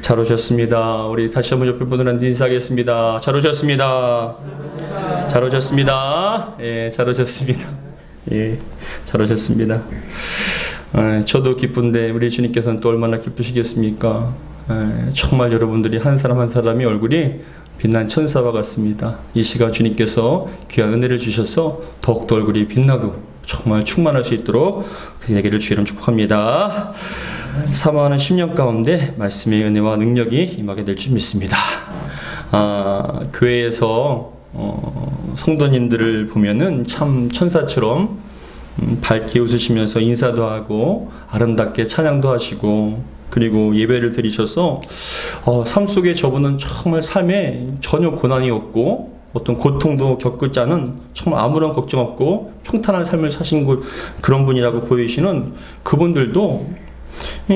잘 오셨습니다. 우리 다시 한번 옆에 분들한테 인사하겠습니다. 잘 오셨습니다. 잘 오셨습니다. 예, 잘 오셨습니다. 예, 잘 오셨습니다. 저도 기쁜데 우리 주님께서는 또 얼마나 기쁘시겠습니까? 정말 여러분들이 한 사람 한 사람이 얼굴이 빛난 천사와 같습니다. 이 시간 주님께서 귀한 은혜를 주셔서 더욱더 얼굴이 빛나고 정말 충만할 수 있도록 그 얘기를 주의 이름 축복합니다. 사모하는 10년 가운데 말씀의 은혜와 능력이 임하게 될 줄 믿습니다. 교회에서 성도님들을 보면은 참 천사처럼 밝게 웃으시면서 인사도 하고 아름답게 찬양도 하시고 그리고 예배를 드리셔서 삶 속에 저분은 정말 삶에 전혀 고난이 없고 어떤 고통도 겪지 않은 정말 아무런 걱정 없고 평탄한 삶을 사신 그런 분이라고 보이시는 그분들도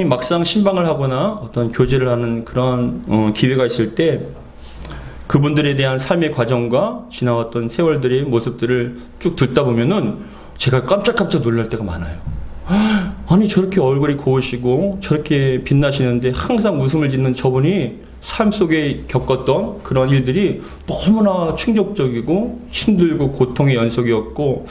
막상 신방을 하거나 어떤 교제를 하는 그런 기회가 있을 때 그분들에 대한 삶의 과정과 지나왔던 세월들의 모습들을 쭉 듣다 보면은 제가 깜짝깜짝 놀랄 때가 많아요. 아니 저렇게 얼굴이 고우시고 저렇게 빛나시는데 항상 웃음을 짓는 저분이 삶 속에 겪었던 그런 일들이 너무나 충격적이고 힘들고 고통의 연속이었고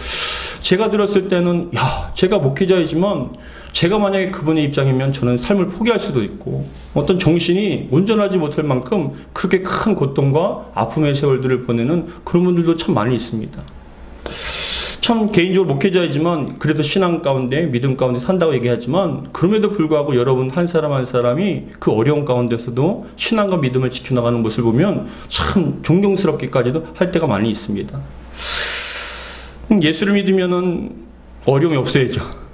제가 들었을 때는 제가 목회자이지만 제가 만약에 그분의 입장이면 저는 삶을 포기할 수도 있고 어떤 정신이 온전하지 못할 만큼 그렇게 큰 고통과 아픔의 세월들을 보내는 그런 분들도 참 많이 있습니다. 참 개인적으로 목회자이지만 그래도 신앙 가운데 믿음 가운데 산다고 얘기하지만 그럼에도 불구하고 여러분 한 사람 한 사람이 그 어려운 가운데서도 신앙과 믿음을 지켜나가는 모습을 보면 참 존경스럽기까지도 할 때가 많이 있습니다. 예수를 믿으면은 어려움이 없어야죠.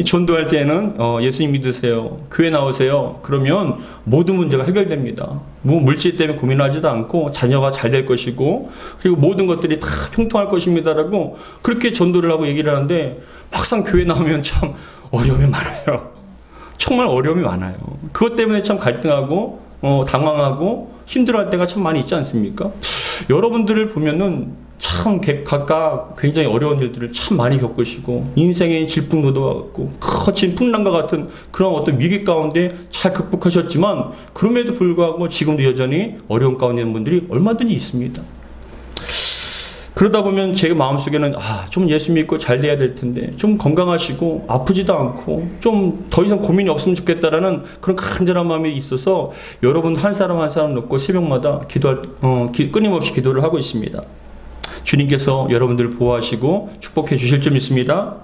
전도할 때는 예수님 믿으세요. 교회 나오세요. 그러면 모든 문제가 해결됩니다. 물질 때문에 고민하지도 않고 자녀가 잘 될 것이고 그리고 모든 것들이 다 평통할 것입니다라고 그렇게 전도를 하고 얘기를 하는데 막상 교회 나오면 참 어려움이 많아요. 정말 어려움이 많아요. 그것 때문에 참 갈등하고 당황하고 힘들어할 때가 참 많이 있지 않습니까? 여러분들을 보면은 참 각각 굉장히 어려운 일들을 참 많이 겪으시고 인생의 질풍노도와 같고 거친 풍랑과 같은 그런 어떤 위기 가운데 잘 극복하셨지만 그럼에도 불구하고 지금도 여전히 어려운 가운데 있는 분들이 얼마든지 있습니다. 그러다 보면 제 마음속에는 좀 예수 믿고 잘 돼야 될 텐데 좀 건강하시고 아프지도 않고 좀 더 이상 고민이 없으면 좋겠다라는 그런 간절한 마음이 있어서 여러분 한 사람 한 사람 놓고 새벽마다 끊임없이 기도를 하고 있습니다. 주님께서 여러분들을 보호하시고 축복해 주실 줄 믿습니다.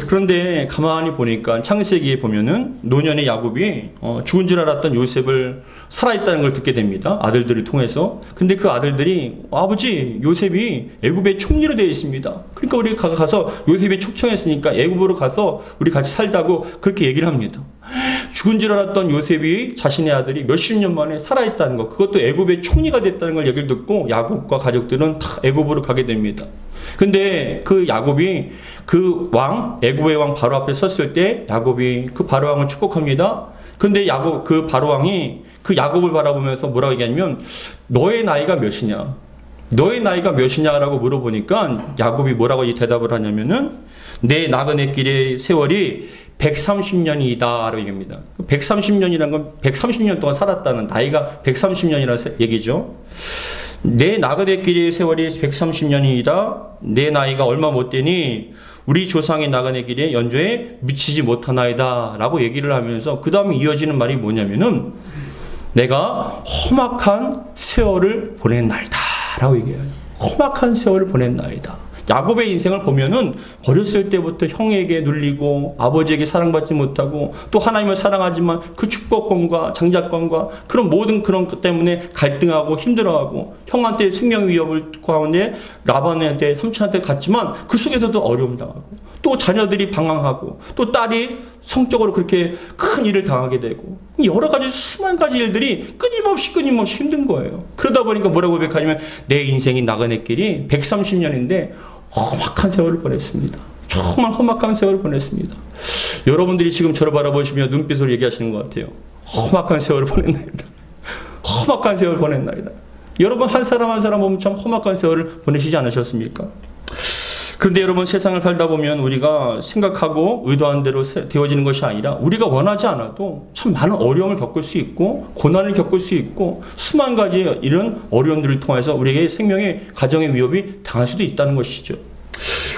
그런데 가만히 보니까 창세기에 보면은 노년의 야곱이 죽은 줄 알았던 요셉을 살아있다는 걸 듣게 됩니다. 아들들을 통해서. 근데 그 아들들이 아버지 요셉이 애굽의 총리로 되어 있습니다. 그러니까 우리 가서 요셉이 초청했으니까 애굽으로 가서 우리 같이 살다고 그렇게 얘기를 합니다. 죽은 줄 알았던 요셉이 자신의 아들이 몇십 년 만에 살아있다는 것, 그것도 애굽의 총리가 됐다는 걸 얘기를 듣고 야곱과 가족들은 다 애굽으로 가게 됩니다. 근데 그 야곱이 그 애굽의 왕 바로 앞에 섰을 때 야곱이 그 바로 왕을 축복합니다. 근데 그 바로 왕이 그 야곱을 바라보면서 뭐라고 얘기하냐면 너의 나이가 몇이냐? 너의 나이가 몇이냐라고 물어보니까 야곱이 뭐라고 대답을 하냐면은 내 나그네 길의 세월이 130년이다 라고 얘기합니다. 130년이라는 건 130년 동안 살았다는 나이가 130년이라는 얘기죠. 내 나그네 길의 세월이 130년이다. 내 나이가 얼마 못 되니 우리 조상의 나그네 길의 연조에 미치지 못하나이다 라고 얘기를 하면서 그 다음에 이어지는 말이 뭐냐면은 내가 험악한 세월을 보낸 나이다 라고 얘기해요. 험악한 세월을 보낸 나이다. 야곱의 인생을 보면은 어렸을 때부터 형에게 눌리고 아버지에게 사랑받지 못하고 또 하나님을 사랑하지만 그 축복권과 장자권과 그런 모든 그런 것 때문에 갈등하고 힘들어하고 형한테 생명 위협을 가운데 라반한테 삼촌한테 갔지만 그 속에서도 어려움 당하고 또 자녀들이 방황하고 또 딸이 성적으로 그렇게 큰 일을 당하게 되고 여러 가지 수만 가지 일들이 끊임없이 힘든 거예요. 그러다 보니까 뭐라고 고백하냐면 내 인생이 나그네 길이 130년인데 험악한 세월을 보냈습니다. 정말 험악한 세월을 보냈습니다. 여러분들이 지금 저를 바라보시며 눈빛으로 얘기하시는 것 같아요. 험악한 세월을 보냈나이다. 험악한 세월을 보냈나이다. 여러분 한 사람 한 사람 보면 참 험악한 세월을 보내시지 않으셨습니까? 그런데 여러분, 세상을 살다 보면 우리가 생각하고 의도한 대로 되어지는 것이 아니라 우리가 원하지 않아도 참 많은 어려움을 겪을 수 있고 고난을 겪을 수 있고 수만 가지 이런 어려움들을 통해서 우리에게 생명의 가정의 위협이 당할 수도 있다는 것이죠.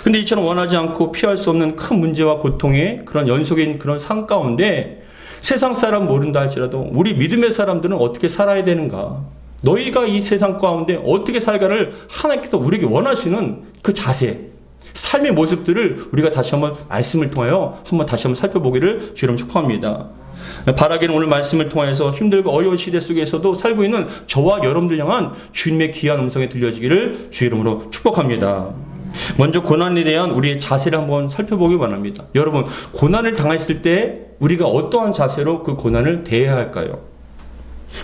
근데 이처럼 원하지 않고 피할 수 없는 큰 문제와 고통의 그런 연속인 그런 삶 가운데 세상 사람 모른다 할지라도 우리 믿음의 사람들은 어떻게 살아야 되는가? 너희가 이 세상 가운데 어떻게 살까를 하나님께서 우리에게 원하시는 그 자세, 삶의 모습들을 우리가 다시 한번 말씀을 통하여 한번 다시 한번 살펴보기를 주의 이름으로 축복합니다. 바라기는 오늘 말씀을 통해서 힘들고 어려운 시대 속에서도 살고 있는 저와 여러분들 향한 주님의 귀한 음성이 들려지기를 주의 이름으로 축복합니다. 먼저 고난에 대한 우리의 자세를 한번 살펴보기 원합니다. 여러분, 고난을 당했을 때 우리가 어떠한 자세로 그 고난을 대해야 할까요?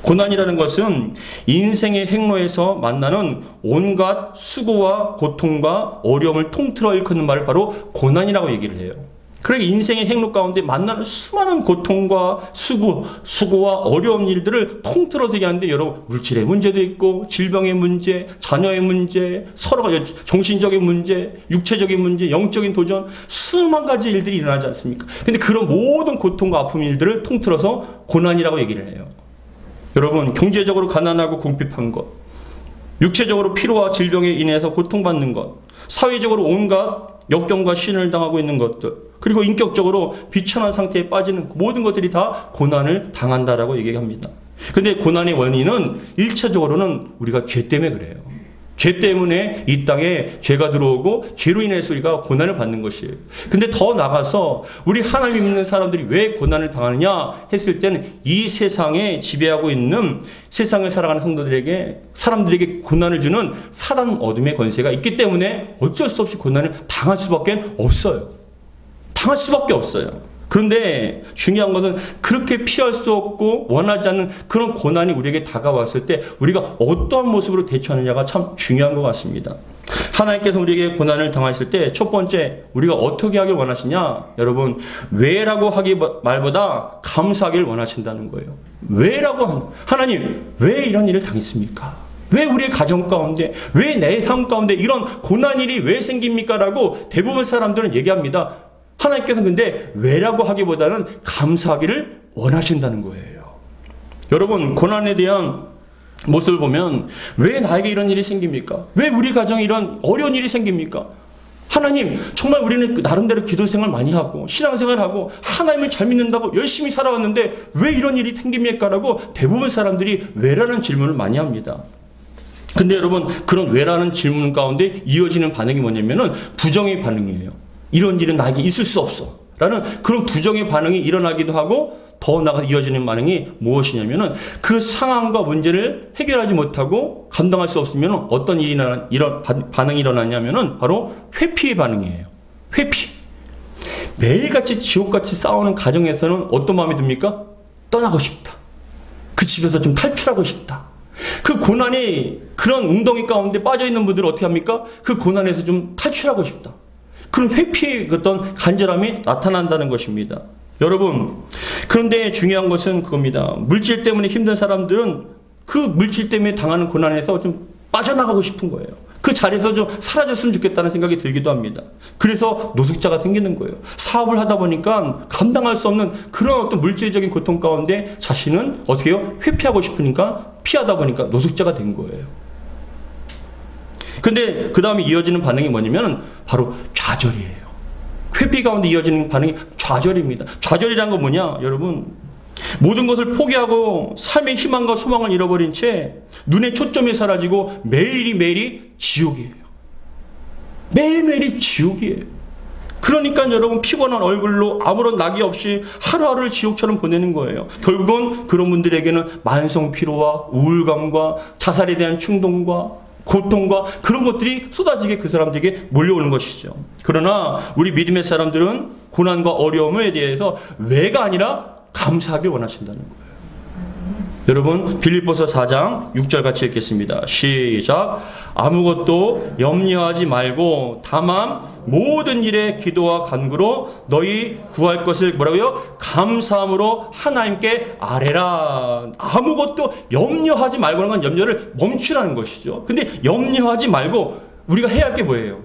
고난이라는 것은 인생의 행로에서 만나는 온갖 수고와 고통과 어려움을 통틀어 일컫는 말을 바로 고난이라고 얘기를 해요. 그러니까 인생의 행로 가운데 만나는 수많은 고통과 수고와 어려운 일들을 통틀어서 얘기하는데 여러분, 물질의 문제도 있고 질병의 문제, 자녀의 문제, 서로가 정신적인 문제, 육체적인 문제, 영적인 도전, 수만 가지 일들이 일어나지 않습니까? 근데 그런 모든 고통과 아픔 일들을 통틀어서 고난이라고 얘기를 해요. 여러분, 경제적으로 가난하고 궁핍한 것, 육체적으로 피로와 질병에 인해서 고통받는 것, 사회적으로 온갖 역경과 시련을 당하고 있는 것들, 그리고 인격적으로 비천한 상태에 빠지는 모든 것들이 다 고난을 당한다라고 얘기합니다. 그런데 고난의 원인은 1차적으로는 우리가 죄 때문에 그래요. 죄 때문에 이 땅에 죄가 들어오고 죄로 인해서 우리가 고난을 받는 것이에요. 근데 더 나가서 우리 하나님 믿는 사람들이 왜 고난을 당하느냐 했을 때는 이 세상에 지배하고 있는 세상을 살아가는 사람들에게 고난을 주는 사단 어둠의 권세가 있기 때문에 어쩔 수 없이 고난을 당할 수밖에 없어요. 당할 수밖에 없어요. 그런데 중요한 것은 그렇게 피할 수 없고 원하지 않는 그런 고난이 우리에게 다가왔을 때 우리가 어떠한 모습으로 대처하느냐가 참 중요한 것 같습니다. 하나님께서 우리에게 고난을 당했을 때 첫 번째, 우리가 어떻게 하길 원하시냐? 여러분, 왜라고 하기 말보다 감사하길 원하신다는 거예요. 왜라고 하나님, 왜 이런 일을 당했습니까? 왜 우리의 가정 가운데, 왜 내 삶 가운데 이런 고난일이 왜 생깁니까? 라고 대부분 사람들은 얘기합니다. 하나님께서는 근데 왜라고 하기보다는 감사하기를 원하신다는 거예요. 여러분, 고난에 대한 모습을 보면 왜 나에게 이런 일이 생깁니까? 왜 우리 가정에 이런 어려운 일이 생깁니까? 하나님, 정말 우리는 나름대로 기도 생활 많이 하고 신앙생활 하고 하나님을 잘 믿는다고 열심히 살아왔는데 왜 이런 일이 생깁니까? 라고 대부분 사람들이 왜라는 질문을 많이 합니다. 근데 여러분, 그런 왜라는 질문 가운데 이어지는 반응이 뭐냐면은 부정의 반응이에요. 이런 일은 나에게 있을 수 없어 라는 그런 부정의 반응이 일어나기도 하고, 더 나아가 이어지는 반응이 무엇이냐면은 그 상황과 문제를 해결하지 못하고 감당할 수 없으면 어떤 이런 반응이 일어나냐면은 바로 회피의 반응이에요. 회피. 매일같이 지옥같이 싸우는 가정에서는 어떤 마음이 듭니까? 떠나고 싶다. 그 집에서 좀 탈출하고 싶다. 그 고난이 그런 웅덩이 가운데 빠져있는 분들은 어떻게 합니까? 그 고난에서 좀 탈출하고 싶다. 그런 회피의 어떤 간절함이 나타난다는 것입니다. 여러분, 그런데 중요한 것은 그겁니다. 물질 때문에 힘든 사람들은 그 물질 때문에 당하는 고난에서 좀 빠져나가고 싶은 거예요. 그 자리에서 좀 사라졌으면 좋겠다는 생각이 들기도 합니다. 그래서 노숙자가 생기는 거예요. 사업을 하다 보니까 감당할 수 없는 그런 어떤 물질적인 고통 가운데 자신은 어떻게 해요? 회피하고 싶으니까 피하다 보니까 노숙자가 된 거예요. 근데 그 다음에 이어지는 반응이 뭐냐면 바로 좌절이에요. 회피 가운데 이어지는 반응이 좌절입니다. 좌절이란 건 뭐냐? 여러분, 모든 것을 포기하고 삶의 희망과 소망을 잃어버린 채 눈의 초점이 사라지고 매일이 지옥이에요. 매일매일이 지옥이에요. 그러니까 여러분, 피곤한 얼굴로 아무런 낙이 없이 하루하루를 지옥처럼 보내는 거예요. 결국은 그런 분들에게는 만성 피로와 우울감과 자살에 대한 충동과 고통과 그런 것들이 쏟아지게 그 사람들에게 몰려오는 것이죠. 그러나 우리 믿음의 사람들은 고난과 어려움에 대해서 왜가 아니라 감사하길 원하신다는 거예요. 여러분, 빌립보서 4장 6절 같이 읽겠습니다. 시작. 아무것도 염려하지 말고 다만 모든 일에 기도와 간구로 너희 구할 것을 뭐라고요? 감사함으로 하나님께 아뢰라. 아무것도 염려하지 말고는 건 염려를 멈추라는 것이죠. 근데 염려하지 말고 우리가 해야 할 게 뭐예요?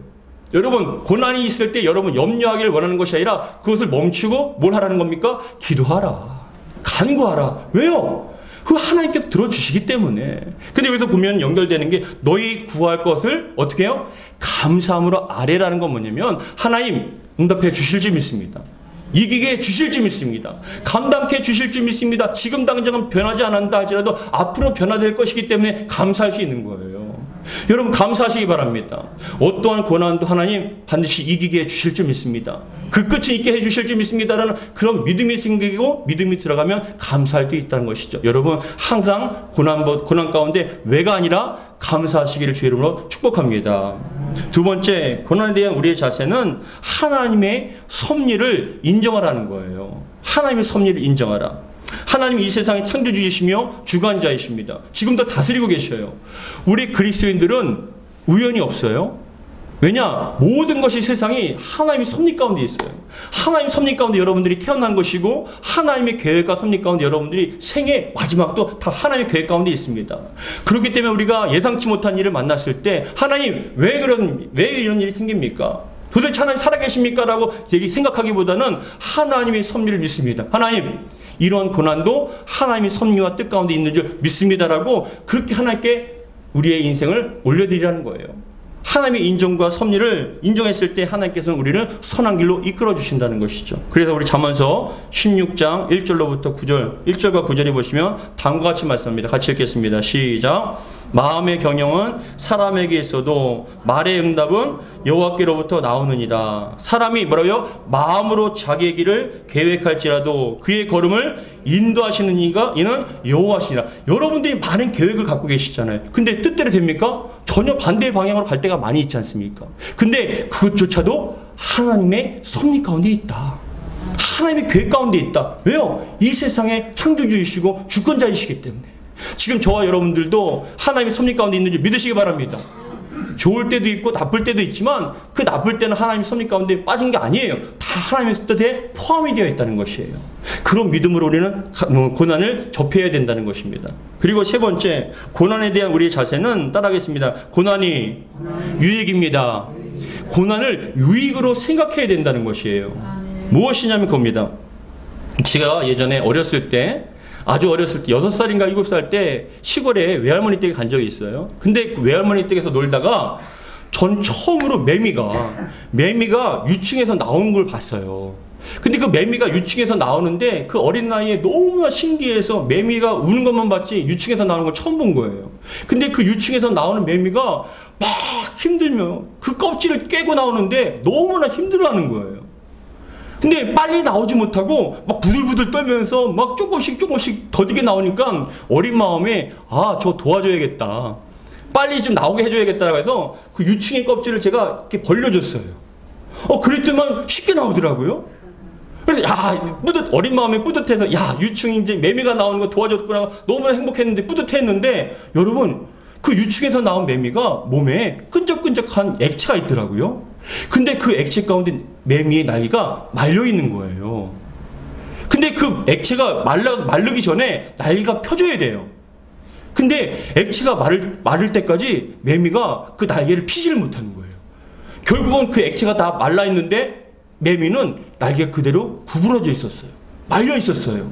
여러분 고난이 있을 때 여러분 염려하기를 원하는 것이 아니라 그것을 멈추고 뭘 하라는 겁니까? 기도하라. 간구하라. 왜요? 그 하나님께서 들어주시기 때문에. 근데 여기서 보면 연결되는 게 너희 구할 것을 어떻게 해요? 감사함으로 아뢰라는 건 뭐냐면 하나님 응답해 주실 줄 믿습니다. 이기게 주실 줄 믿습니다. 감당케 주실 줄 믿습니다. 지금 당장은 변하지 않았다 할지라도 앞으로 변화될 것이기 때문에 감사할 수 있는 거예요. 여러분 감사하시기 바랍니다. 어떠한 고난도 하나님 반드시 이기게 해주실 줄 믿습니다. 그 끝을 있게 해주실 줄 믿습니다라는 그런 믿음이 생기고 믿음이 들어가면 감사할 때 있다는 것이죠. 여러분 항상 고난 가운데 왜가 아니라 감사하시기를 주의 이름으로 축복합니다. 두 번째, 고난에 대한 우리의 자세는 하나님의 섭리를 인정하라는 거예요. 하나님의 섭리를 인정하라. 하나님이 이 세상의 창조주이시며 주관자이십니다. 지금도 다스리고 계셔요. 우리 그리스도인들은 우연이 없어요. 왜냐? 모든 것이 세상이 하나님의 섭리 가운데 있어요. 하나님의 섭리 가운데 여러분들이 태어난 것이고 하나님의 계획과 섭리 가운데 여러분들이 생애 마지막도 다 하나님의 계획 가운데 있습니다. 그렇기 때문에 우리가 예상치 못한 일을 만났을 때 하나님 왜 이런 일이 생깁니까? 도대체 하나님 살아계십니까? 라고 생각하기보다는 하나님의 섭리를 믿습니다. 하나님 이러한 고난도 하나님의 섭리와 뜻 가운데 있는 줄 믿습니다라고 그렇게 하나님께 우리의 인생을 올려드리라는 거예요. 하나님의 인정과 섭리를 인정했을 때 하나님께서는 우리를 선한 길로 이끌어 주신다는 것이죠. 그래서 우리 잠언서 16장 1절로부터 9절, 1절과 9절에 보시면 다음과 같이 말씀합니다. 같이 읽겠습니다. 시작. 마음의 경영은 사람에게 있어도 말의 응답은 여호와께로부터 나오느니라. 사람이 뭐라고요? 마음으로 자기의 길을 계획할지라도 그의 걸음을 인도하시는 이는 여호와시니라. 여러분들이 많은 계획을 갖고 계시잖아요. 근데 뜻대로 됩니까? 전혀 반대의 방향으로 갈 때가 많이 있지 않습니까? 근데 그것조차도 하나님의 섭리 가운데 있다. 하나님의 계획 가운데 있다. 왜요? 이 세상의 창조주이시고 주권자이시기 때문에. 지금 저와 여러분들도 하나님의 섭리 가운데 있는지 믿으시기 바랍니다. 좋을 때도 있고 나쁠 때도 있지만 그 나쁠 때는 하나님의 섭리 가운데 빠진 게 아니에요. 다 하나님의 뜻에 포함이 되어 있다는 것이에요. 그런 믿음으로 우리는 고난을 접해야 된다는 것입니다. 그리고 세 번째, 고난에 대한 우리의 자세는 따라하겠습니다. 고난이 유익입니다. 고난을 유익으로 생각해야 된다는 것이에요. 무엇이냐면 그겁니다. 제가 예전에 어렸을 때 아주 어렸을 때 6살인가 7살 때 시골에 외할머니 댁에 간 적이 있어요. 근데 그 외할머니 댁에서 놀다가 전 처음으로 매미가 유충에서 나오는 걸 봤어요. 근데 그 매미가 유충에서 나오는데 그 어린 나이에 너무나 신기해서 매미가 우는 것만 봤지 유충에서 나오는 걸 처음 본 거예요. 근데 그 유충에서 나오는 매미가 막 힘들며 그 껍질을 깨고 나오는데 너무나 힘들어하는 거예요. 근데 빨리 나오지 못하고 막 부들부들 떨면서 막 조금씩 더디게 나오니까 어린 마음에 저 도와줘야겠다. 빨리 좀 나오게 해줘야겠다고 해서 그 유충의 껍질을 제가 이렇게 벌려줬어요. 그랬더니 쉽게 나오더라고요. 그래서 어린 마음에 뿌듯해서 유충이 이제 매미가 나오는 거 도와줬구나. 너무나 행복했는데 뿌듯했는데 여러분 그 유충에서 나온 매미가 몸에 끈적끈적한 액체가 있더라고요. 근데 그 액체 가운데 매미의 날개가 말려 있는 거예요. 근데 그 액체가 마르기 전에 날개가 펴져야 돼요. 근데 액체가 마를 때까지 매미가 그 날개를 피지를 못하는 거예요. 결국은 그 액체가 다 말라 있는데 매미는 날개가 그대로 구부러져 있었어요. 말려 있었어요.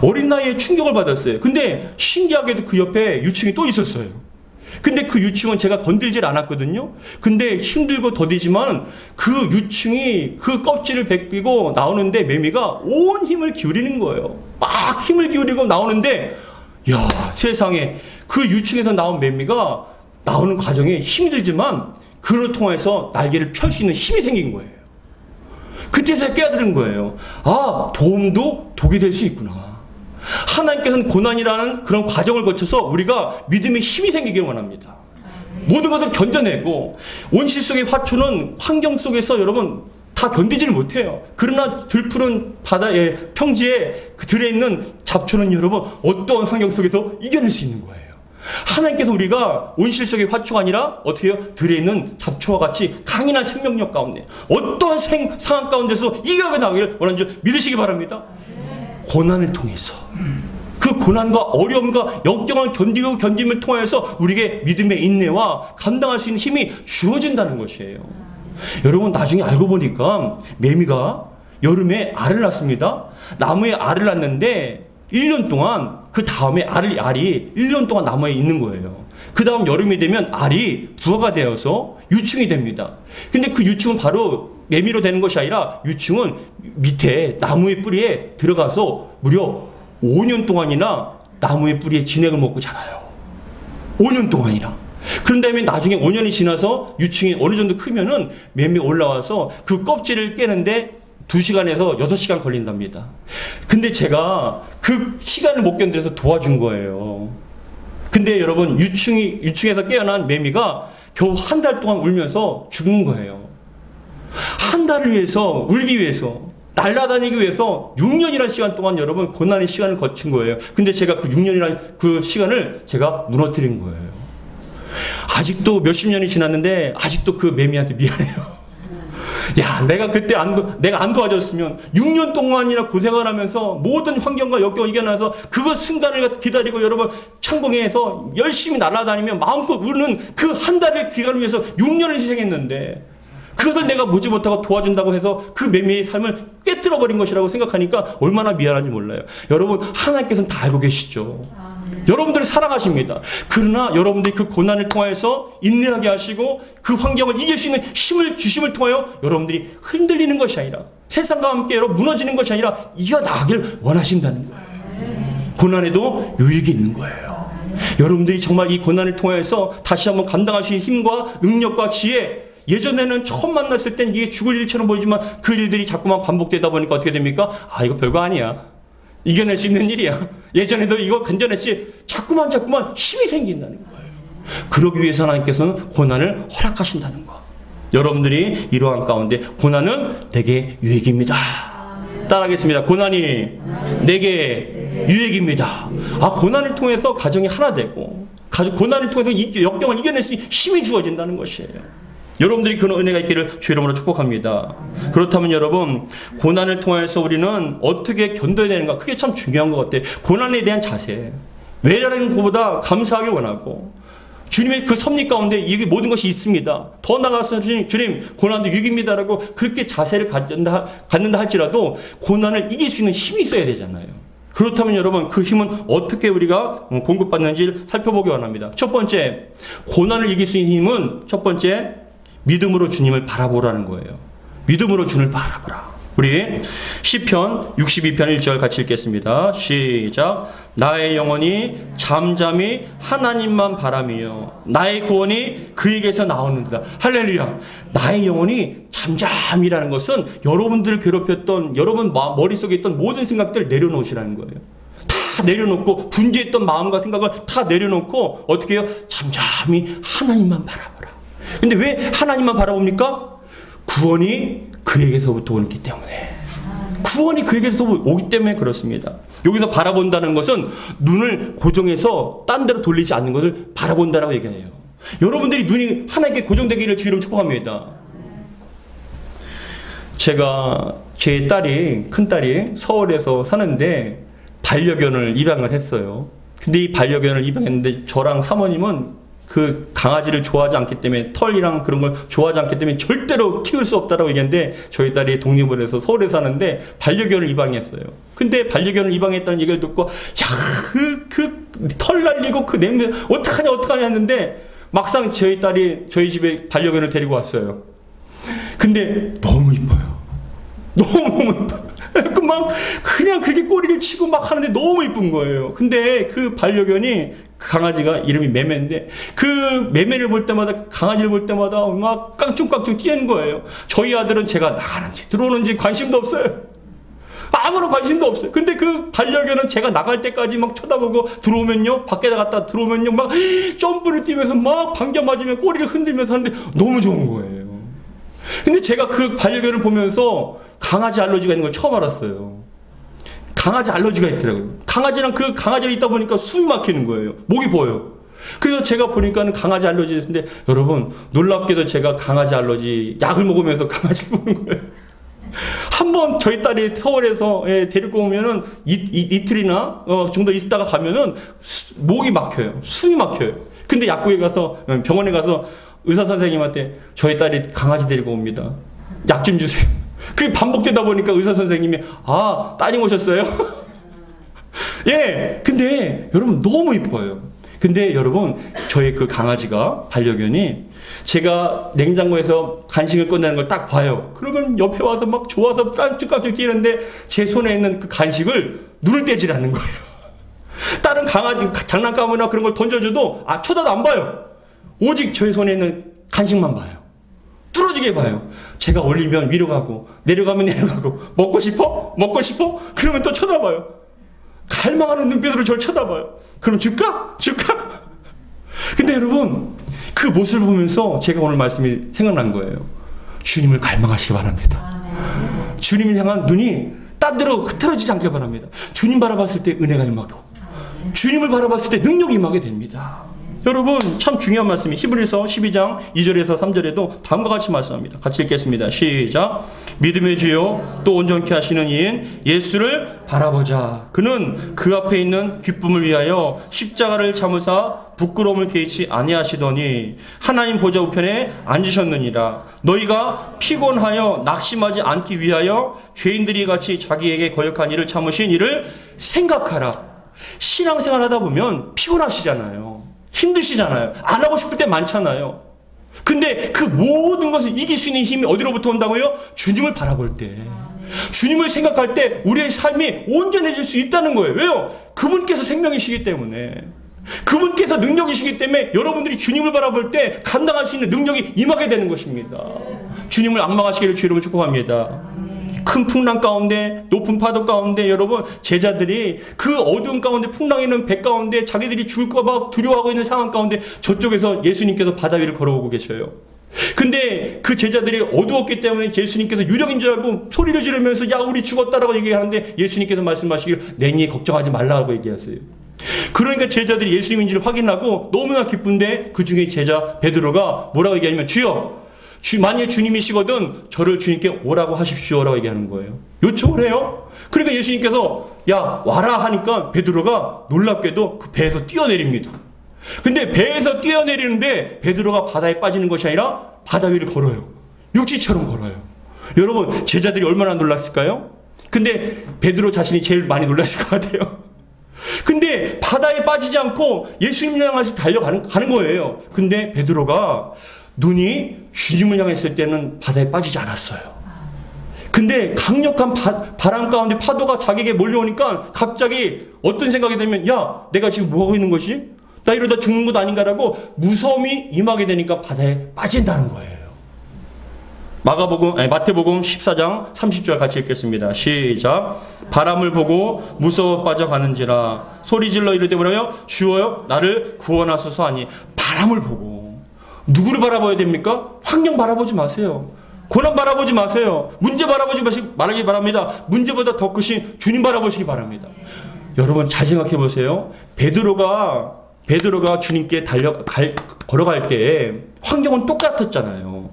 어린 나이에 충격을 받았어요. 근데 신기하게도 그 옆에 유충이 또 있었어요. 근데 그 유충은 제가 건들질 않았거든요. 근데 힘들고 더디지만 그 유충이 그 껍질을 벗기고 나오는데 매미가 온 힘을 기울이는 거예요. 막 힘을 기울이고 나오는데 세상에 그 유충에서 나온 매미가 나오는 과정에 힘이 들지만 그를 통해서 날개를 펼 수 있는 힘이 생긴 거예요. 그때서야 깨달은 거예요. 도움도 독이 될 수 있구나. 하나님께서는 고난이라는 그런 과정을 거쳐서 우리가 믿음의 힘이 생기길 원합니다. 모든 것을 견뎌내고 온실 속의 화초는 환경 속에서 여러분 다 견디지를 못해요. 그러나 들푸른 바다의 평지에 들에 있는 잡초는 여러분 어떠한 환경 속에서 이겨낼 수 있는 거예요. 하나님께서 우리가 온실 속의 화초가 아니라 어떻게 해요? 들에 있는 잡초와 같이 강인한 생명력 가운데 어떠한 상황 가운데서 이겨나가기를 원하는 줄 믿으시기 바랍니다. 고난을 통해서 그 고난과 어려움과 역경을 견딤을 통해서 우리에게 믿음의 인내와 감당할 수 있는 힘이 주어진다는 것이에요. 여러분 나중에 알고 보니까 매미가 여름에 알을 낳습니다. 나무에 알을 낳는데 1년 동안 그 다음에 알이 1년 동안 나무에 있는 거예요. 그 다음 여름이 되면 알이 부화가 되어서 유충이 됩니다. 근데 그 유충은 바로 매미로 되는 것이 아니라 유충은 밑에 나무의 뿌리에 들어가서 무려 5년 동안이나 나무의 뿌리에 진액을 먹고 자라요. 5년 동안이나. 그런 다음에 나중에 5년이 지나서 유충이 어느 정도 크면은 매미 올라와서 그 껍질을 깨는데 2시간에서 6시간 걸린답니다. 근데 제가 그 시간을 못 견뎌서 도와준 거예요. 근데 여러분 유충에서 깨어난 매미가 겨우 한 달 동안 울면서 죽는 거예요. 한 달을 위해서 울기 위해서 날아다니기 위해서 6년이라는 시간 동안 여러분 고난의 시간을 거친 거예요. 근데 제가 그 6년이라는 그 시간을 제가 무너뜨린 거예요. 아직도 몇십 년이 지났는데 아직도 그 매미한테 미안해요. 야, 내가 그때 내가 안 도와줬으면 6년 동안이나 고생을 하면서 모든 환경과 역경을 이겨내서 그것 순간을 기다리고 여러분 창공에서 열심히 날아다니며 마음껏 우는 그 한 달의 기간을 위해서 6년을 희생했는데 그것을 내가 보지 못하고 도와준다고 해서 그 매미의 삶을 깨뜨려버린 것이라고 생각하니까 얼마나 미안한지 몰라요. 여러분 하나님께서는 다 알고 계시죠. 여러분들을 사랑하십니다. 그러나 여러분들이 그 고난을 통해서 인내하게 하시고 그 환경을 이길 수 있는 힘을 주심을 통하여 여러분들이 흔들리는 것이 아니라 세상과 함께 무너지는 것이 아니라 이겨나가길 원하신다는 거예요. 고난에도 유익이 있는 거예요. 여러분들이 정말 이 고난을 통해서 다시 한번 감당할 수 있는 힘과 능력과 지혜, 예전에는 처음 만났을 땐 이게 죽을 일처럼 보이지만 그 일들이 자꾸만 반복되다 보니까 어떻게 됩니까? 아, 이거 별거 아니야. 이겨낼 수 있는 일이야. 예전에도 이거 견뎌냈지. 자꾸만 힘이 생긴다는 거예요. 그러기 위해서 하나님께서는 고난을 허락하신다는 거. 여러분들이 이러한 가운데 고난은 내게 유익입니다. 따라하겠습니다. 고난이 내게 유익입니다. 아, 고난을 통해서 가정이 하나 되고 고난을 통해서 역경을 이겨낼 수 있는 힘이 주어진다는 것이에요. 여러분들이 그런 은혜가 있기를 주 이름으로 축복합니다. 그렇다면 여러분 고난을 통해서 우리는 어떻게 견뎌야 되는가, 그게 참 중요한 것 같아요. 고난에 대한 자세, 외라는 것보다 감사하길 원하고 주님의 그 섭리 가운데 이게 모든 것이 있습니다. 더 나아가서 주님 고난도 유익입니다라고 그렇게 자세를 갖는다 할지라도 고난을 이길 수 있는 힘이 있어야 되잖아요. 그렇다면 여러분 그 힘은 어떻게 우리가 공급받는지 살펴보기 원합니다. 첫 번째, 고난을 이길 수 있는 힘은 첫 번째 믿음으로 주님을 바라보라는 거예요. 믿음으로 주님을 바라보라. 우리 시편 62편 1절 같이 읽겠습니다. 시작. 나의 영혼이 잠잠히 하나님만 바라며 나의 구원이 그에게서 나오는도다. 할렐루야. 나의 영혼이 잠잠이라는 것은 여러분들을 괴롭혔던 여러분 머릿속에 있던 모든 생각들을 내려놓으시라는 거예요. 다 내려놓고 분주했던 마음과 생각을 다 내려놓고 어떻게 해요? 잠잠히 하나님만 바라보라. 근데 왜 하나님만 바라봅니까? 구원이 그에게서부터 오기 때문에. 구원이 그에게서 오기 때문에 그렇습니다. 여기서 바라본다는 것은 눈을 고정해서 딴 데로 돌리지 않는 것을 바라본다라고 얘기해요. 여러분들이 눈이 하나님께 고정되기를 주의로 축복합니다. 제가 제 큰딸이 서울에서 사는데 반려견을 입양을 했어요. 근데 이 반려견을 입양했는데 저랑 사모님은 그 강아지를 좋아하지 않기 때문에 털이랑 그런 걸 좋아하지 않기 때문에 절대로 키울 수 없다라고 얘기했는데 저희 딸이 독립을 해서 서울에 사는데 반려견을 입양했어요. 근데 반려견을 입양했다는 얘기를 듣고 야, 그 털 날리고 그 냄새 어떡하냐 했는데 막상 저희 딸이 저희 집에 반려견을 데리고 왔어요. 근데 너무 이뻐요. 너무 이뻐요. 그냥 그렇게 꼬리를 치고 막 하는데 너무 이쁜 거예요. 근데 그 반려견이 강아지가 이름이 매매인데 그 매매를 볼 때마다 강아지를 볼 때마다 막 깡충깡충 뛰는 거예요. 저희 아들은 제가 나가는지 들어오는지 관심도 없어요. 아무런 관심도 없어요. 근데 그 반려견은 제가 나갈 때까지 막 쳐다보고 들어오면요, 밖에 나갔다 들어오면요 막 점프를 뛰면서 막 반겨 맞으며 꼬리를 흔들면서 하는데 너무 좋은 거예요. 근데 제가 그 반려견을 보면서 강아지 알러지가 있는 걸 처음 알았어요. 강아지 알러지가 있더라고요. 강아지랑 그 강아지를 있다 보니까 숨이 막히는 거예요. 목이 보여요. 그래서 제가 보니까는 강아지 알러지인데 여러분 놀랍게도 제가 강아지 알러지 약을 먹으면서 강아지를 먹는 거예요. 한번 저희 딸이 서울에서 데리고 오면은 이틀이나 정도 있다가 가면은 목이 막혀요. 숨이 막혀요. 근데 약국에 가서 병원에 가서 의사 선생님한테 저희 딸이 강아지 데리고 옵니다. 약 좀 주세요. 그게 반복되다 보니까 의사 선생님이 아, 따님 오셨어요? 예, 근데 여러분 너무 이뻐요. 근데 여러분 저희 그 강아지가 반려견이 제가 냉장고에서 간식을 꺼내는 걸 딱 봐요. 그러면 옆에 와서 막 좋아서 깜짝깜짝 뛰는데 제 손에 있는 그 간식을 눈을 떼질 않는 거예요. 다른 강아지 장난감이나 그런 걸 던져줘도 쳐다도 안 봐요. 오직 저희 손에 있는 간식만 봐요. 뚫어지게 봐요. 제가 올리면 위로 가고 내려가면 내려가고 먹고 싶어? 먹고 싶어? 그러면 또 쳐다봐요. 갈망하는 눈빛으로 저를 쳐다봐요. 그럼 줄까? 줄까? 근데 여러분 그 모습을 보면서 제가 오늘 말씀이 생각난 거예요. 주님을 갈망하시기 바랍니다. 주님을 향한 눈이 딴 데로 흐트러지지 않게 바랍니다. 주님 바라봤을 때 은혜가 임하고 주님을 바라봤을 때 능력이 임하게 됩니다. 여러분 참 중요한 말씀이 히브리서 12장 2절에서 3절에도 다음과 같이 말씀합니다. 같이 읽겠습니다. 시작. 믿음의 주요 또 온전케 하시는 이인 예수를 바라보자. 그는 그 앞에 있는 기쁨을 위하여 십자가를 참으사 부끄러움을 개의치 아니하시더니 하나님 보좌 우편에 앉으셨느니라. 너희가 피곤하여 낙심하지 않기 위하여 죄인들이 같이 자기에게 거역한 일을 참으신 이를 생각하라. 신앙생활 하다 보면 피곤하시잖아요. 힘드시잖아요. 안 하고 싶을 때 많잖아요. 근데 그 모든 것을 이길 수 있는 힘이 어디로부터 온다고요? 주님을 바라볼 때, 주님을 생각할 때 우리의 삶이 온전해질 수 있다는 거예요. 왜요? 그분께서 생명이시기 때문에, 그분께서 능력이시기 때문에 여러분들이 주님을 바라볼 때 감당할 수 있는 능력이 임하게 되는 것입니다. 주님을 앙망하시기를 주의 이름으로 축복합니다. 큰 풍랑 가운데, 높은 파도 가운데 여러분 제자들이 그 어두운 가운데 풍랑이 있는 배 가운데 자기들이 죽을까봐 두려워하고 있는 상황 가운데 저쪽에서 예수님께서 바다 위를 걸어오고 계셔요. 근데 그 제자들이 어두웠기 때문에 예수님께서 유령인 줄 알고 소리를 지르면서 야 우리 죽었다라고 얘기하는데 예수님께서 말씀하시기를 내니 걱정하지 말라고 얘기하세요. 그러니까 제자들이 예수님인지를 확인하고 너무나 기쁜데 그 중에 제자 베드로가 뭐라고 얘기하냐면 주여 만일 주님이시거든 저를 주님께 오라고 하십시오라고 얘기하는 거예요. 요청을 해요. 그러니까 예수님께서 야 와라 하니까 베드로가 놀랍게도 그 배에서 뛰어내립니다. 근데 배에서 뛰어내리는데 베드로가 바다에 빠지는 것이 아니라 바다 위를 걸어요. 육지처럼 걸어요. 여러분 제자들이 얼마나 놀랐을까요? 근데 베드로 자신이 제일 많이 놀랐을 것 같아요. 근데 바다에 빠지지 않고 예수님을 향해서 달려가는 거예요. 근데 베드로가 눈이 주님을 향했을 때는 바다에 빠지지 않았어요. 근데 강력한 바람 가운데 파도가 자기에게 몰려오니까 갑자기 어떤 생각이 들면 야 내가 지금 뭐하고 있는 것이? 나 이러다 죽는 것 아닌가라고 무서움이 임하게 되니까 바다에 빠진다는 거예요. 마태복음 14장 30절 같이 읽겠습니다. 시작. 바람을 보고 무서워 빠져가는지라 소리질러 이르되 뭐라요? 주여 나를 구원하소서 하니 바람을 보고 누구를 바라봐야 됩니까? 환경 바라보지 마세요. 고난 바라보지 마세요. 문제 바라보지 말기 바랍니다. 문제보다 더 크신 주님 바라보시기 바랍니다. 여러분 잘 생각해 보세요. 베드로가 주님께 걸어갈 때 환경은 똑같았잖아요.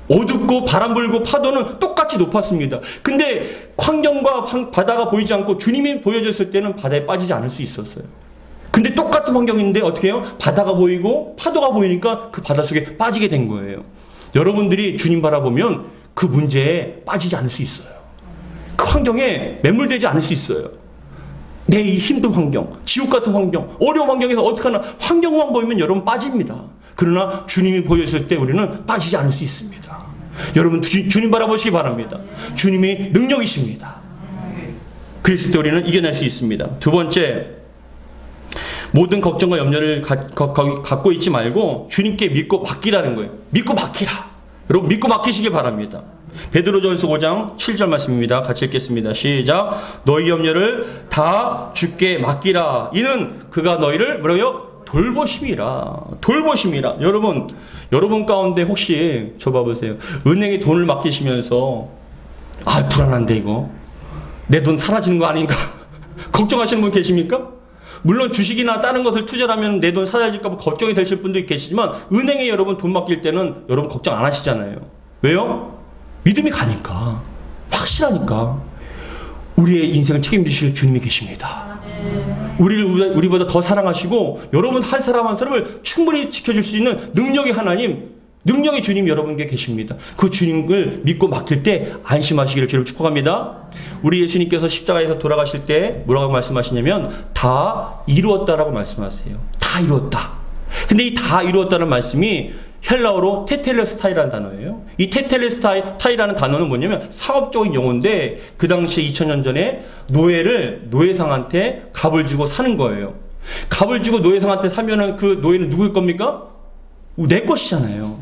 어둡고 바람 불고 파도는 똑같이 높았습니다. 근데 환경과 바다가 보이지 않고 주님이 보여졌을 때는 바다에 빠지지 않을 수 있었어요. 근데 똑같은 환경인데 어떻게 해요? 바다가 보이고 파도가 보이니까 그 바다 속에 빠지게 된 거예요. 여러분들이 주님 바라보면 그 문제에 빠지지 않을 수 있어요. 그 환경에 매몰되지 않을 수 있어요. 내 이 힘든 환경, 지옥 같은 환경, 어려운 환경에서 어떻게 하나 환경만 보이면 여러분 빠집니다. 그러나 주님이 보였을 때 우리는 빠지지 않을 수 있습니다. 여러분 주님 바라보시기 바랍니다. 주님이 능력이십니다. 그랬을 때 우리는 이겨낼 수 있습니다. 두 번째, 모든 걱정과 염려를 갖고 있지 말고 주님께 믿고 맡기라는 거예요. 믿고 맡기라. 여러분 믿고 맡기시기 바랍니다. 베드로전서 5장 7절 말씀입니다. 같이 읽겠습니다. 시작. 너희 염려를 다 주께 맡기라. 이는 그가 너희를 뭐라고요? 돌보심이라. 돌보심이라. 여러분 가운데 혹시 저 봐보세요. 은행에 돈을 맡기시면서 불안한데 이거 내 돈 사라지는 거 아닌가 걱정하시는 분 계십니까? 물론 주식이나 다른 것을 투자하면 내 돈 사라질까 봐 걱정이 되실 분도 계시지만 은행에 여러분 돈 맡길 때는 여러분 걱정 안 하시잖아요. 왜요? 믿음이 가니까, 확실하니까. 우리의 인생을 책임지실 주님이 계십니다. 우리보다 더 사랑하시고 여러분 한 사람 한 사람을 충분히 지켜줄 수 있는 능력의 하나님, 능력의 주님 여러분께 계십니다. 그 주님을 믿고 맡길 때 안심하시기를 주님 축복합니다. 우리 예수님께서 십자가에서 돌아가실 때 뭐라고 말씀하시냐면 다 이루었다라고 말씀하세요. 다 이루었다. 근데 이 다 이루었다는 말씀이 헬라어로 테텔레스타이라는 단어예요. 이 테텔레스타이라는 단어는 뭐냐면 상업적인 용어인데 그 당시에 2000년 전에 노예상한테 값을 주고 사는 거예요. 값을 주고 노예상한테 사면은 그 노예는 누구일 겁니까? 내 것이잖아요.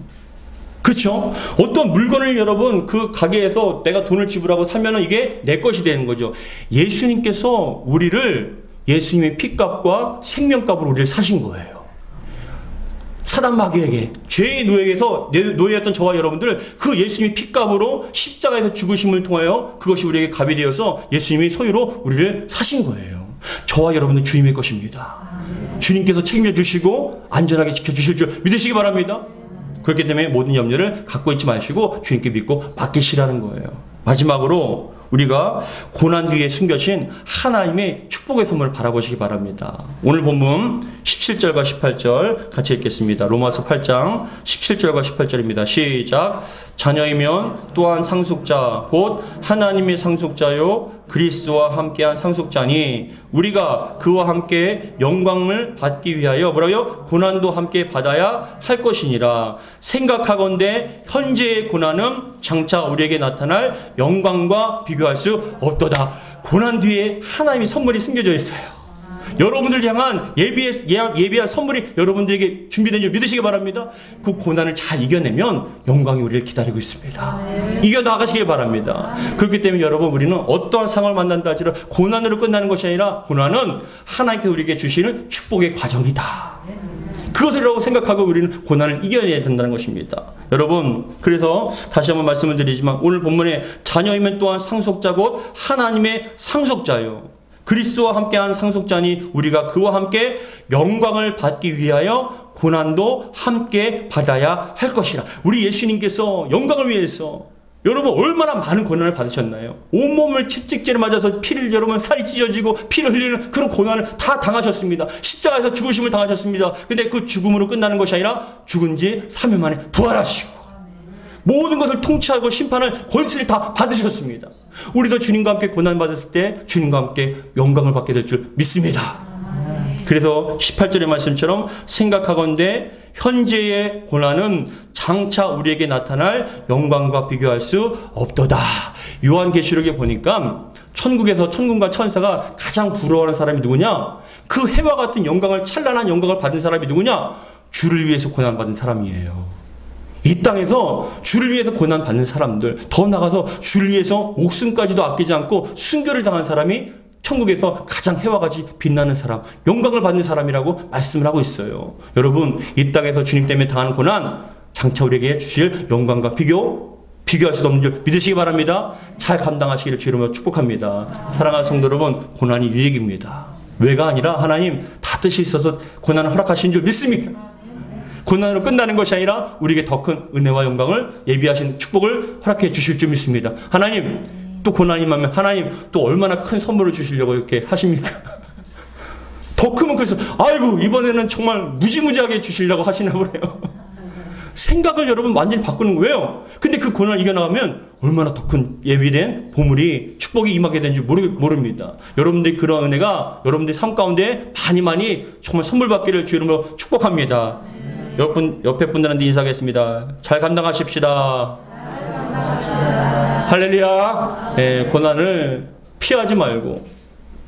그렇죠? 어떤 물건을 여러분 그 가게에서 내가 돈을 지불하고 사면은 이게 내 것이 되는 거죠. 예수님께서 우리를 예수님의 피값과 생명값으로 우리를 사신 거예요. 사단 마귀에게 죄의 노예에서 노예였던 저와 여러분들 그 예수님의 피값으로 십자가에서 죽으심을 통하여 그것이 우리에게 값이 되어서 예수님이 소유로 우리를 사신 거예요. 저와 여러분들 주님의 것입니다. 주님께서 책임져 주시고 안전하게 지켜주실 줄 믿으시기 바랍니다. 그렇기 때문에 모든 염려를 갖고 있지 마시고 주님께 믿고 맡기시라는 거예요. 마지막으로 우리가 고난 뒤에 숨겨진 하나님의 축복의 선물을 바라보시기 바랍니다. 오늘 본문 17절과 18절 같이 읽겠습니다. 로마서 8장 17절과 18절입니다. 시작. 자녀이면 또한 상속자 곧 하나님의 상속자요 그리스도와 함께한 상속자니 우리가 그와 함께 영광을 받기 위하여 뭐라고요? 고난도 함께 받아야 할 것이니라. 생각하건대 현재의 고난은 장차 우리에게 나타날 영광과 비교할 수 없도다. 고난 뒤에 하나님의 선물이 숨겨져 있어요. 여러분들 향한 예비한 선물이 여러분들에게 준비된 줄 믿으시기 바랍니다. 그 고난을 잘 이겨내면 영광이 우리를 기다리고 있습니다. 이겨나가시기 바랍니다. 그렇기 때문에 여러분 우리는 어떠한 상황을 만난다 할지라도 고난으로 끝나는 것이 아니라 고난은 하나님께서 우리에게 주시는 축복의 과정이다. 그것이라고 생각하고 우리는 고난을 이겨내야 된다는 것입니다. 여러분 그래서 다시 한번 말씀을 드리지만 오늘 본문에 자녀이면 또한 상속자 곧 하나님의 상속자요 그리스도와 함께한 상속자니 우리가 그와 함께 영광을 받기 위하여 고난도 함께 받아야 할 것이라. 우리 예수님께서 영광을 위해서 여러분 얼마나 많은 고난을 받으셨나요? 온몸을 채찍질을 맞아서 피를 여러분 살이 찢어지고 피를 흘리는 그런 고난을 다 당하셨습니다. 십자가에서 죽으심을 당하셨습니다. 근데 그 죽음으로 끝나는 것이 아니라 죽은 지 3일 만에 부활하시고 모든 것을 통치하고 심판을 권세를 다 받으셨습니다. 우리도 주님과 함께 고난 받았을 때 주님과 함께 영광을 받게 될 줄 믿습니다. 그래서 18절의 말씀처럼 생각하건대 현재의 고난은 장차 우리에게 나타날 영광과 비교할 수 없도다. 요한계시록에 보니까 천국에서 천군과 천사가 가장 부러워하는 사람이 누구냐? 그 해와 같은 영광을 찬란한 영광을 받은 사람이 누구냐? 주를 위해서 고난받은 사람이에요. 이 땅에서 주를 위해서 고난받는 사람들, 더 나가서 주를 위해서 목숨까지도 아끼지 않고 순교를 당한 사람이 천국에서 가장 해와 같이 빛나는 사람, 영광을 받는 사람이라고 말씀을 하고 있어요. 여러분 이 땅에서 주님 때문에 당하는 고난 장차 우리에게 주실 영광과 비교할 수 없는 줄 믿으시기 바랍니다. 잘 감당하시기를 주님으로 축복합니다. 사랑하는 성도 여러분, 고난이 유익입니다. 왜가 아니라 하나님 다 뜻이 있어서 고난을 허락하신 줄 믿습니다. 고난으로 끝나는 것이 아니라 우리에게 더 큰 은혜와 영광을 예비하신 축복을 허락해 주실 줄 믿습니다. 하나님 또 고난이 임하면 하나님 또 얼마나 큰 선물을 주시려고 이렇게 하십니까? 더 크면 그래서 아이고 이번에는 정말 무지무지하게 주시려고 하시나 보네요. 생각을 여러분 완전히 바꾸는 거예요. 근데 그 고난을 이겨나가면 얼마나 더 큰 예비된 보물이 축복이 임하게 되는지 모릅니다. 여러분들의 그런 은혜가 여러분들의 삶 가운데 많이 정말 선물 받기를 주 이름으로 축복합니다. 옆에 분들한테 인사하겠습니다. 잘 감당하십시다. 할렐루야. 네, 고난을 피하지 말고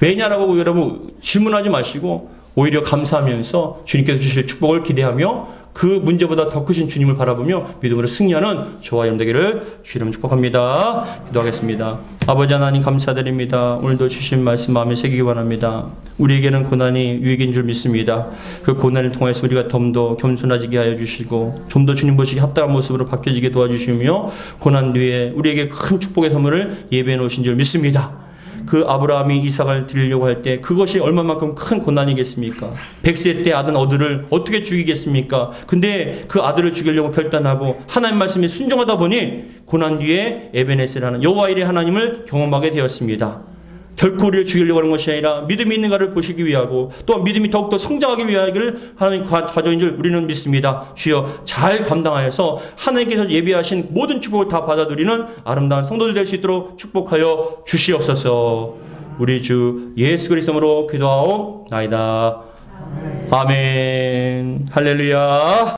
왜냐라고 여러분 질문하지 마시고 오히려 감사하면서 주님께서 주실 축복을 기대하며 그 문제보다 더 크신 주님을 바라보며 믿음으로 승리하는 저와 여러분 되기를 주 이름 축복합니다. 기도하겠습니다. 아버지 하나님 감사드립니다. 오늘도 주신 말씀 마음에 새기기 원합니다. 우리에게는 고난이 유익인 줄 믿습니다. 그 고난을 통해서 우리가 좀 더 겸손해지게 하여 주시고 좀 더 주님 보시기 합당한 모습으로 바뀌어지게 도와주시며 고난 뒤에 우리에게 큰 축복의 선물을 예배해 놓으신 줄 믿습니다. 그 아브라함이 이삭을 드리려고 할 때 그것이 얼마만큼 큰 고난이겠습니까? 100세 때 아들을 어떻게 죽이겠습니까? 근데 그 아들을 죽이려고 결단하고 하나님 말씀에 순종하다 보니 고난 뒤에 에베네셀하는 여호와 일의 하나님을 경험하게 되었습니다. 결코 우리를 죽이려고 하는 것이 아니라 믿음이 있는가를 보시기 위하고 또한 믿음이 더욱더 성장하기 위하기를 하나님 가져인 줄 우리는 믿습니다. 주여 잘 감당하여서 하나님께서 예비하신 모든 축복을 다 받아들이는 아름다운 성도들 될 수 있도록 축복하여 주시옵소서. 우리 주 예수 그리스도로 기도하옵나이다. 아멘. 할렐루야.